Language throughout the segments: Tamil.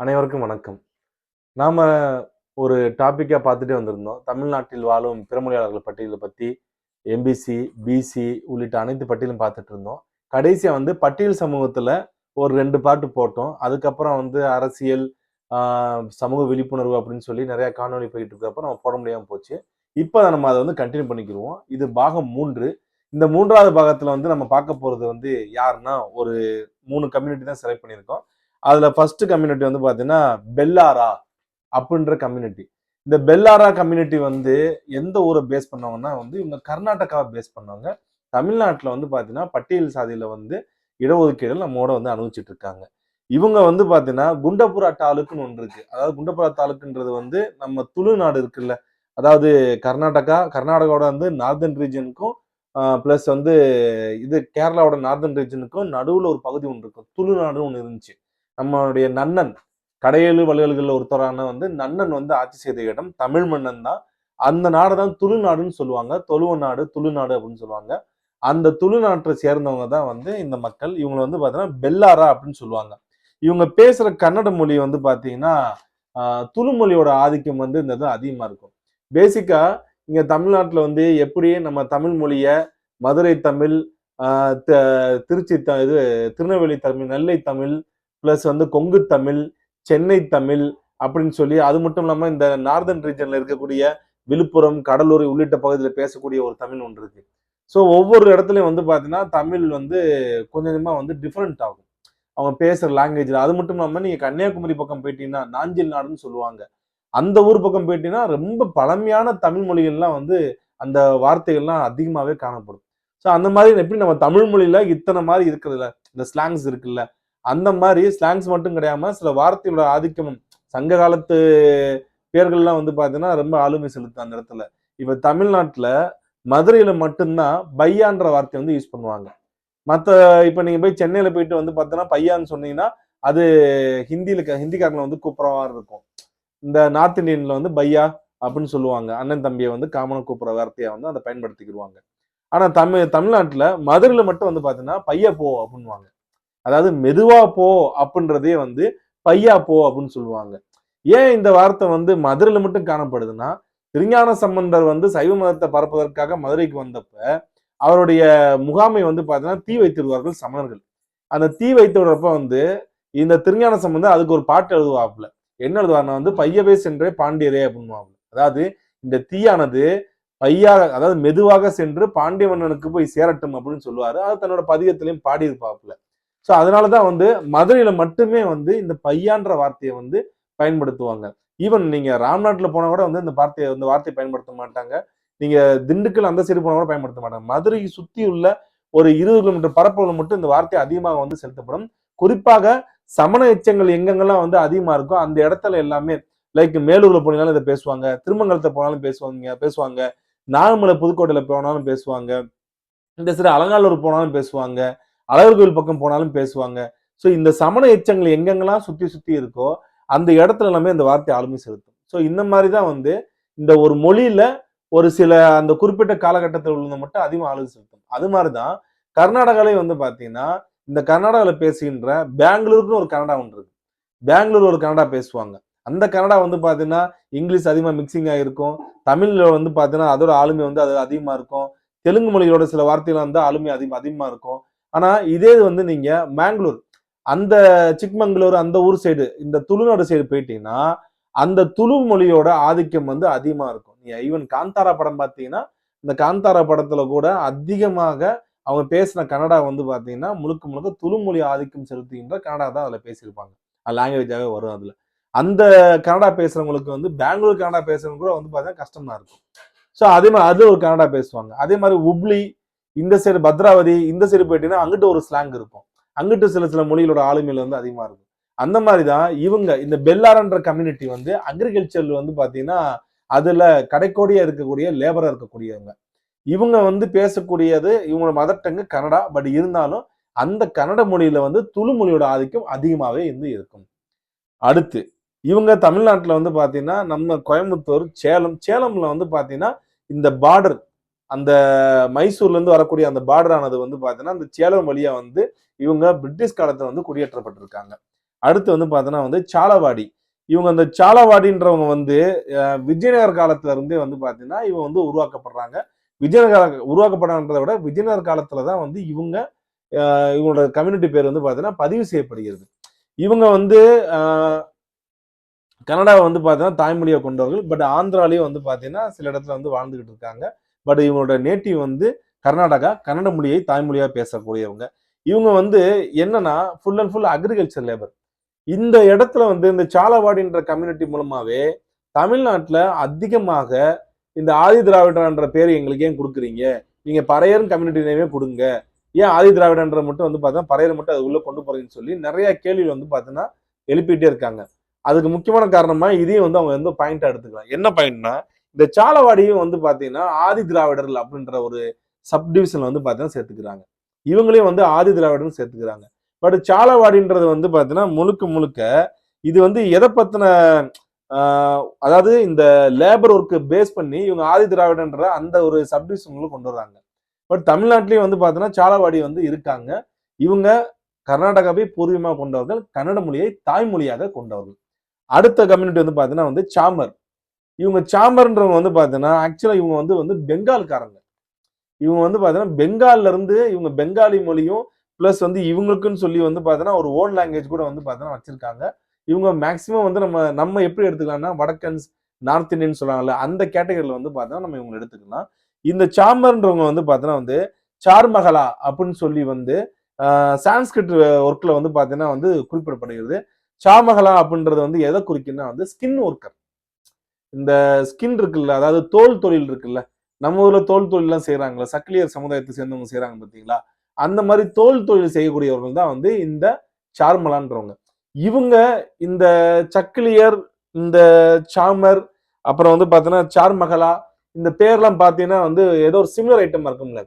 அனைவருக்கும் வணக்கம். நாம ஒரு டாபிக்கா பார்த்துட்டே வந்திருந்தோம். தமிழ்நாட்டில் வாழும் பிறமொழியாளர்கள் பட்டியலை பத்தி எம்பிசி, பிசி உள்ளிட்ட அனைத்து பட்டியலும் பார்த்துட்டு இருந்தோம். கடைசியா பட்டியல் சமூகத்துல ஒரு 2 பாட்டு போட்டோம். அதுக்கப்புறம் அரசியல், சமூக விழிப்புணர்வு அப்படின்னு சொல்லி நிறைய காணொளி போயிட்டு இருக்கிறப்ப நம்ம போட முடியாம போச்சு. இப்ப நம்ம அதை கண்டினியூ பண்ணிக்கிருவோம். இது பாகம் 3. இந்த 3வது பாகத்துல நம்ம பார்க்க போறது யாருன்னா ஒரு 3 கம்யூனிட்டி தான் செலக்ட் பண்ணியிருக்கோம். அதுல ஃபர்ஸ்ட் கம்யூனிட்டி பாத்தீங்கன்னா பெல்லாரா அப்படின்ற கம்யூனிட்டி. இந்த பெல்லாரா கம்யூனிட்டி எந்த ஊரை பேஸ் பண்ணவங்கன்னா இவங்க கர்நாடகாவை பேஸ் பண்ணவங்க. தமிழ்நாட்டுல பாத்தீங்கன்னா பட்டியல் சாதியில இடஒதுக்கீடுகள் நம்மோட அனுபவிச்சுட்டு இருக்காங்க. இவங்க பாத்தீங்கன்னா குண்டபுரா தாலுக்குன்னு ஒன்று இருக்கு. அதாவது குண்டபுரா தாலுக்குன்றது நம்ம துளுநாடு இருக்குல்ல, அதாவது கர்நாடகாவோட நார்தன் ரீஜனுக்கும் பிளஸ் இது கேரளாவோட நார்தன் ரீஜனுக்கும் நடுவுல ஒரு பகுதி ஒன்று இருக்கும். துளுநாடுன்னு ஒன்று இருந்துச்சு. நம்மளுடைய நன்னன் கடையேழு வள்ளல்கள் ஒருத்தரான நன்னன் ஆட்சி செய்த இடம் தமிழ் மன்னன் தான். அந்த நாடு தான் துளுநாடுன்னு சொல்லுவாங்க. தொழுவ நாடு, துளுநாடு அப்படின்னு சொல்லுவாங்க. அந்த துளுநாட்டை சேர்ந்தவங்க தான் இந்த மக்கள். இவங்க பாத்தீங்கன்னா பெல்லாரா அப்படின்னு சொல்லுவாங்க. இவங்க பேசுற கன்னட மொழி பாத்தீங்கன்னா துளு மொழியோட ஆதிக்கம் இந்த அதிகமா இருக்கும். பேசிக்கா இங்க தமிழ்நாட்டுல எப்படி நம்ம தமிழ் மொழிய மதுரை தமிழ், திருச்சி திருநெல்வேலி தமிழ், நெல்லை தமிழ், பிளஸ் கொங்கு தமிழ், சென்னை தமிழ் அப்படின்னு சொல்லி, அது மட்டும் இல்லாம இந்த நார்தன் ரீஜன்ல இருக்கக்கூடிய விழுப்புரம், கடலூர் உள்ளிட்ட பகுதியில் பேசக்கூடிய ஒரு தமிழ் ஒன்று இருக்கு. ஸோ ஒவ்வொரு இடத்துலயும் பாத்தீங்கன்னா தமிழ் கொஞ்சம் கொஞ்சமா டிஃப்ரெண்ட் ஆகும் அவங்க பேசுற லாங்குவேஜ்ல. அது மட்டும் இல்லாம நீங்க கன்னியாகுமரி பக்கம் போயிட்டீங்கன்னா நாஞ்சில் நாடுன்னு சொல்லுவாங்க. அந்த ஊர் பக்கம் போயிட்டீங்கன்னா ரொம்ப பழமையான தமிழ் மொழிகள்லாம் அந்த வார்த்தைகள்லாம் அதிகமாவே காணப்படும். ஸோ அந்த மாதிரி எப்படி நம்ம தமிழ் மொழியில இத்தனை மாதிரி இருக்குதுல்ல, இந்த ஸ்லாங்ஸ் இருக்குல்ல, அந்த மாதிரி ஸ்லாங்ஸ் மட்டும் கிடையாம சில வார்த்தைகளோட ஆதிக்கமும் சங்க காலத்து பேர்கள்லாம் பாத்தீங்கன்னா ரொம்ப ஆளுமை செலுத்தும் அந்த இடத்துல. இப்ப தமிழ்நாட்டுல மதுரையில மட்டும்தான் பையான்ற வார்த்தை யூஸ் பண்ணுவாங்க. இப்ப நீங்க போய் சென்னையில போயிட்டு பாத்தீங்கன்னா பையான்னு சொன்னீங்கன்னா அது ஹிந்திக்காரங்களை கூப்பிடுற மாதிரி இருக்கும். இந்த நார்த் இந்தியன்ல பையா அப்படின்னு சொல்லுவாங்க. அண்ணன் தம்பியை காமனா கூப்பிடுற வார்த்தையா அதை பயன்படுத்திக்கிடுவாங்க. ஆனா தமிழ்நாட்டுல மதுரையில மட்டும் பாத்தீங்கன்னா பையா போ அப்படின்னுவாங்க. அதாவது மெதுவா போ அப்படின்றதே பையா போ அப்படின்னு சொல்லுவாங்க. ஏன் இந்த வார்த்தை மதுரையில மட்டும் காணப்படுதுன்னா, திருஞான சம்பந்தர் சைவ மதத்தை பரப்புவதற்காக மதுரைக்கு வந்தப்ப அவருடைய முகாமை பாத்தீங்கன்னா தீ வைத்திருவார்கள் சமணர்கள். அந்த தீ வைத்து விடுறப்ப இந்த திருஞான சம்பந்தர் அதுக்கு ஒரு பாட்டு எழுதுவாப்புல. என்ன எழுதுவாருன்னா பையவே சென்றே பாண்டியரே அப்படின்வாங்க. அதாவது இந்த தீயானது அதாவது மெதுவாக சென்று பாண்டிய மன்னனுக்கு போய் சேரட்டும் அப்படின்னு சொல்லுவாரு. அது தன்னோட பதிகத்திலையும் பாடியிருப்பாப்புல. ஸோ அதனாலதான் மதுரையில மட்டுமே இந்த பையான்ற வார்த்தையை பயன்படுத்துவாங்க. ஈவன் நீங்க ராம்நாட்டுல போனா கூட இந்த வார்த்தையை பயன்படுத்த மாட்டாங்க. நீங்க திண்டுக்கல் அந்த சைடு போனா கூட பயன்படுத்த மாட்டாங்க. மதுரையை சுத்தி உள்ள ஒரு 20 கிலோமீட்டர் பரப்பளவு மட்டும் இந்த வார்த்தை அதிகமாக செலுத்தப்படும். குறிப்பாக சமண எச்சங்கள் எங்கெங்கெல்லாம் அதிகமா இருக்கோ அந்த இடத்துல எல்லாமே, லைக் மேலூர்ல போனாலும் இதை பேசுவாங்க, திருமங்கலத்தை போனாலும் பேசுவாங்க, நாகமலை புதுக்கோட்டையில போனாலும் பேசுவாங்க, இந்த சில அலங்காநல்லூர் போனாலும் பேசுவாங்க, அழகர் கோயில் பக்கம் போனாலும் பேசுவாங்க. ஸோ இந்த சமண எச்சங்கள் எங்கெங்கெல்லாம் சுத்தி இருக்கோ அந்த இடத்துல எல்லாமே இந்த வார்த்தை ஆளுமை செலுத்தும். ஸோ இந்த மாதிரிதான் இந்த ஒரு மொழியில ஒரு சில அந்த குறிப்பிட்ட காலகட்டத்தில் உள்ள மட்டும் அதிகமாக ஆளுமை செலுத்தும். அது மாதிரிதான் கர்நாடகாலே பாத்தீங்கன்னா இந்த கர்நாடகால பேசுகின்ற பெங்களூருக்குன்னு ஒரு கன்னடா ஒன்று இருக்கு. பெங்களூர் ஒரு கன்னடா பேசுவாங்க. அந்த கன்னடா பாத்தீங்கன்னா இங்கிலீஷ் அதிகமா மிக்சிங் ஆகிருக்கும். தமிழ்ல பாத்தீங்கன்னா அதோட ஆளுமை அது அதிகமா இருக்கும். தெலுங்கு மொழியோட சில வார்த்தைகள் ஆளுமை அதிகமா இருக்கும். ஆனா இதே நீங்க மேங்களூர், அந்த சிக்மங்களூர் அந்த ஊர் சைடு, இந்த துளுநாடு சைடு போயிட்டீங்கன்னா அந்த துளு மொழியோட ஆதிக்கம் அதிகமா இருக்கும். நீங்க ஈவன் காந்தாரா படம் பார்த்தீங்கன்னா இந்த காந்தாரா படத்துல கூட அதிகமாக அவங்க பேசின கன்னடா பாத்தீங்கன்னா முழுக்க துளு மொழி ஆதிக்கம் செலுத்துகின்ற கன்னடா தான் அதுல பேசியிருப்பாங்க. லாங்குவேஜாவே வரும் அதுல. அந்த கன்னடா பேசுறவங்களுக்கு பெங்களூர் கன்னடா பேசுறவங்க கூட பாத்தீங்கன்னா கஷ்டமா இருக்கும். ஸோ அதே மாதிரி அது ஒரு கன்னடா பேசுவாங்க. அதே மாதிரி உப்ளி, இந்த சைடு பத்ராவதி, இந்த சைடு போயிட்டீங்கன்னா அங்கிட்டு ஒரு ஸ்லாங் இருக்கும். அங்கிட்டு சில மொழிகளோட ஆளுமையில அதிகமா இருக்கும். அந்த மாதிரிதான் இவங்க இந்த பெல்லாரன்ற கம்யூனிட்டி அக்ரிகல்ச்சர்ல பாத்தீங்கன்னா அதுல கடைக்கோடியா இருக்கக்கூடிய லேபரா இருக்கக்கூடியவங்க. இவங்க பேசக்கூடியது இவங்களோட மதர் டங்கு கன்னடா. பட் இருந்தாலும் அந்த கன்னட மொழியில துளு மொழியோட ஆதிக்கம் அதிகமாவே இருக்கும். அடுத்து இவங்க தமிழ்நாட்டுல பாத்தீங்கன்னா நம்ம கோயம்புத்தூர், சேலம்ல பாத்தீங்கன்னா இந்த பார்டர், அந்த மைசூர்ல இருந்து வரக்கூடிய அந்த பார்டர் ஆனது பாத்தீங்கன்னா அந்த சேலம் வழியா இவங்க பிரிட்டிஷ் காலத்துல குடியேற்றப்பட்டிருக்காங்க. அடுத்து வந்து பார்த்தோன்னா வந்து சாலவாடி. இவங்க அந்த சாலவாடின்றவங்க வந்து விஜயநகர் காலத்துல இருந்தே வந்து பார்த்தீங்கன்னா இவங்க வந்து உருவாக்கப்படுறாங்க. விஜயநகர உருவாக்கப்படுறதை விட விஜயநகர் காலத்துல தான் வந்து இவங்களோட கம்யூனிட்டி பேர் வந்து பார்த்தீங்கன்னா பதிவு செய்யப்படுகிறது. இவங்க வந்து கன்னடாவை வந்து பார்த்தீங்கன்னா தாய்மொழியை கொண்டவர்கள். பட் ஆந்திராலையும் வந்து பார்த்தீங்கன்னா சில இடத்துல வந்து வாழ்ந்துகிட்டு இருக்காங்க. பட் இவங்களோட நேட்டிவ் வந்து கர்நாடகா, கன்னட மொழியை தாய்மொழியா பேசக்கூடியவங்க. இவங்க வந்து என்னன்னா full and full agriculture labour. இந்த இடத்துல வந்து இந்த சாலவாடின்ற கம்யூனிட்டி மூலமாவே தமிழ்நாட்டுல அதிகமாக இந்த ஆதி திராவிடன்ற பேர் எங்களுக்கு ஏன் கொடுக்குறீங்க? நீங்க பறையர் கம்யூனிட்டி நேமே கொடுங்க. ஏன் ஆதி திராவிடன்ற மட்டும் வந்து பார்த்தா பறையர் மட்டும் அது உள்ள கொண்டு போறீங்கன்னு சொல்லி நிறைய கேள்விகள் வந்து பார்த்தீங்கன்னா எழுப்பிட்டே இருக்காங்க. அதுக்கு முக்கியமான காரணமா இதையும் வந்து அவங்க வந்து பாயிண்டா எடுத்துக்கலாம். என்ன பாயிண்ட்னா இந்த சாலவாடியும் வந்து பாத்தீங்கன்னா ஆதி திராவிடர்கள் அப்படின்ற ஒரு சப் டிவிஷன் வந்து பாத்தீங்கன்னா சேர்த்துக்கிறாங்க. இவங்களையும் வந்து ஆதி திராவிடர்னு சேர்த்துக்கிறாங்க. பட் சாலவாடின்றது வந்து பாத்தீங்கன்னா முழுக்க முழுக்க இது வந்து எதை பத்தின அதாவது இந்த லேபர் ஒர்க்கு பேஸ் பண்ணி இவங்க ஆதி திராவிடன்ற அந்த ஒரு சப் டிவிஷன்களும் கொண்டு வர்றாங்க. பட் தமிழ்நாட்டிலேயும் வந்து பாத்தீங்கன்னா சாலவாடி வந்து இருக்காங்க. இவங்க கர்நாடகாவை பூர்வீகமாக கொண்டவர்கள், கன்னட மொழியை தாய்மொழியாக கொண்டவர்கள். அடுத்த கம்யூனிட்டி வந்து பாத்தீங்கன்னா வந்து சாமர். இவங்க சாமர்ன்றவங்க வந்து பாத்தீங்கன்னா ஆக்சுவலா இவங்க வந்து பெங்கால்காரங்க. இவங்க வந்து பாத்தீங்கன்னா பெங்கால்ல இருந்து இவங்க பெங்காலி மொழியும் பிளஸ் வந்து இவங்களுக்குன்னு சொல்லி வந்து பாத்தீங்கன்னா ஒரு ஓன் லாங்குவேஜ் கூட வந்து பாத்தீங்கன்னா வச்சிருக்காங்க. இவங்க மேக்சிமம் வந்து நம்ம எப்படி எடுத்துக்கலாம்னா வடக்கன்ஸ், நார்த் இந்தியன் சொல்றாங்கல்ல அந்த கேட்டகரியில வந்து பார்த்தா நம்ம இவங்க எடுத்துக்கலாம். இந்த சாமர்ன்றவங்க வந்து பார்த்தீங்கன்னா வந்து சார்மகலா அப்படின்னு சொல்லி வந்து சான்ஸ்கிரிட் ஒர்க்ல வந்து பார்த்தீங்கன்னா வந்து குறிப்பிடப்படுகிறது. சாமகலா அப்படின்றது வந்து எதை குறிக்குன்னா வந்து ஸ்கின் ஒர்க்கர். இந்த ஸ்கின் இருக்குல்ல, அதாவது தோல் தொழில் இருக்குல்ல, நம்ம ஊர்ல தோல் தொழில் எல்லாம் செய்யறாங்களா, சக்கிலியர் சமுதாயத்தை சேர்ந்தவங்க செய்யறாங்க பார்த்தீங்களா, அந்த மாதிரி தோல் தொழில் செய்யக்கூடியவர்கள் தான் வந்து இந்த சார்மலான்றவங்க. இவங்க இந்த சக்கிலியர், இந்த சாமர், அப்புறம் வந்து பாத்தீங்கன்னா சார்மகலா, இந்த பேர்லாம் பாத்தீங்கன்னா வந்து ஏதோ ஒரு சிமிலர் ஐட்டம் இருக்கும்ல.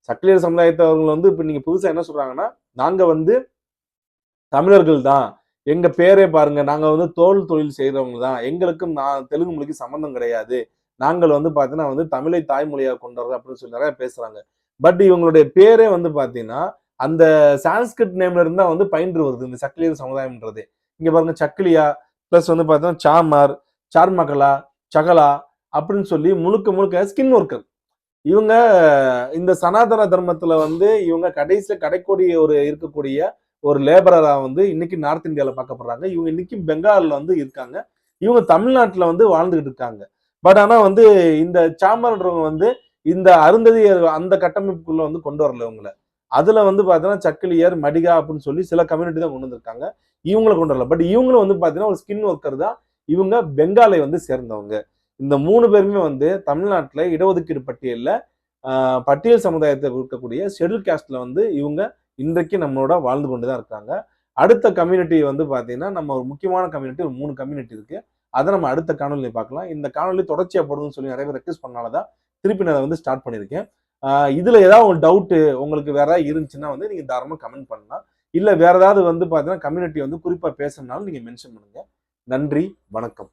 சக்கிலியர் சமுதாயத்தவர்கள் வந்து இப்ப நீங்க புதுசா என்ன சொல்றாங்கன்னா, நாங்க வந்து தமிழர்கள் தான், எங்க பேரே பாருங்க, நாங்க வந்து தோல் தொழில் செய்யறவங்க தான், எங்களுக்கும் தெலுங்கு மொழிக்கு சம்பந்தம் கிடையாது, நாங்கள் வந்து பாத்தீங்கன்னா வந்து தமிழை தாய்மொழியாக கொண்டவர்கள் அப்படின்னு சொல்லி நிறைய பேசுறாங்க. பட் இவங்களுடைய பேரே வந்து பாத்தீங்கன்னா அந்த சான்ஸ்கிரிட் நேம்ல இருந்தா வந்து பயின்று வருது இந்த சக்கிலியர் சமுதாயம்ன்றது. இங்க பாருங்க சக்கிலியா பிளஸ் வந்து பாத்தீங்கன்னா சாமார், சார்மகலா, சகலா அப்படின்னு சொல்லி முழுக்க முழுக்க ஸ்கின் ஒர்க்கர். இவங்க இந்த சனாதன தர்மத்துல வந்து இவங்க கடைசியில கடைக்கோடி ஒரு இருக்கக்கூடிய ஒரு லேபரரா வந்து இன்னைக்கு நார்த் இந்தியாவில் பார்க்கப்படுறாங்க. இவங்க இன்னைக்கு பெங்கால்ல வந்து இருக்காங்க. இவங்க தமிழ்நாட்டுல வந்து வாழ்ந்துகிட்டு இருக்காங்க. பட் ஆனா வந்து இந்த சாம்பர்ன்றவங்க வந்து இந்த அருந்ததியர் அந்த கட்டமைப்புக்குள்ள வந்து கொண்டு வரல இவங்களை. அதுல வந்து பாத்தீங்கன்னா சக்கிலியர், மடிகா அப்படின்னு சொல்லி சில கம்யூனிட்டி தான் கொண்டு வந்திருக்காங்க. இவங்களை கொண்டு வரல. பட் இவங்களும் வந்து பாத்தீங்கன்னா ஒரு ஸ்கின் ஒர்க்கர் தான். இவங்க பெங்காலை வந்து சேர்ந்தவங்க. இந்த 3 பேருமே வந்து தமிழ்நாட்டுல இடஒதுக்கீடு பட்டியல்ல பட்டியல் சமுதாயத்தை இருக்கக்கூடிய ஷெட்யூல் காஸ்ட்ல வந்து இவங்க இன்றைக்கு நம்மளோட வாழ்ந்து கொண்டுதான் இருக்காங்க. அடுத்த கம்யூனிட்டி வந்து பாத்தீங்கன்னா நம்ம ஒரு முக்கியமான கம்யூனிட்டி, ஒரு 3 கம்யூனிட்டி இருக்கு. அதை நம்ம அடுத்த காணொலியை பார்க்கலாம். இந்த காணொலி தொடர்ச்சியா போடுன்னு சொல்லி நிறைய பேர் ரெக்வெஸ்ட் பண்ணாலதான் திருப்பி நான் வந்து ஸ்டார்ட் பண்ணியிருக்கேன். இதுல ஏதாவது ஒரு டவுட் உங்களுக்கு வேற ஏதாவது இருந்துச்சுன்னா வந்து நீங்க தாராளமா கமெண்ட் பண்ணலாம். இல்ல வேற ஏதாவது வந்து பாத்தீங்கன்னா கம்யூனிட்டி வந்து குறிப்பா பேசணும்னாலும் நீங்க மென்ஷன் பண்ணுங்க. நன்றி, வணக்கம்.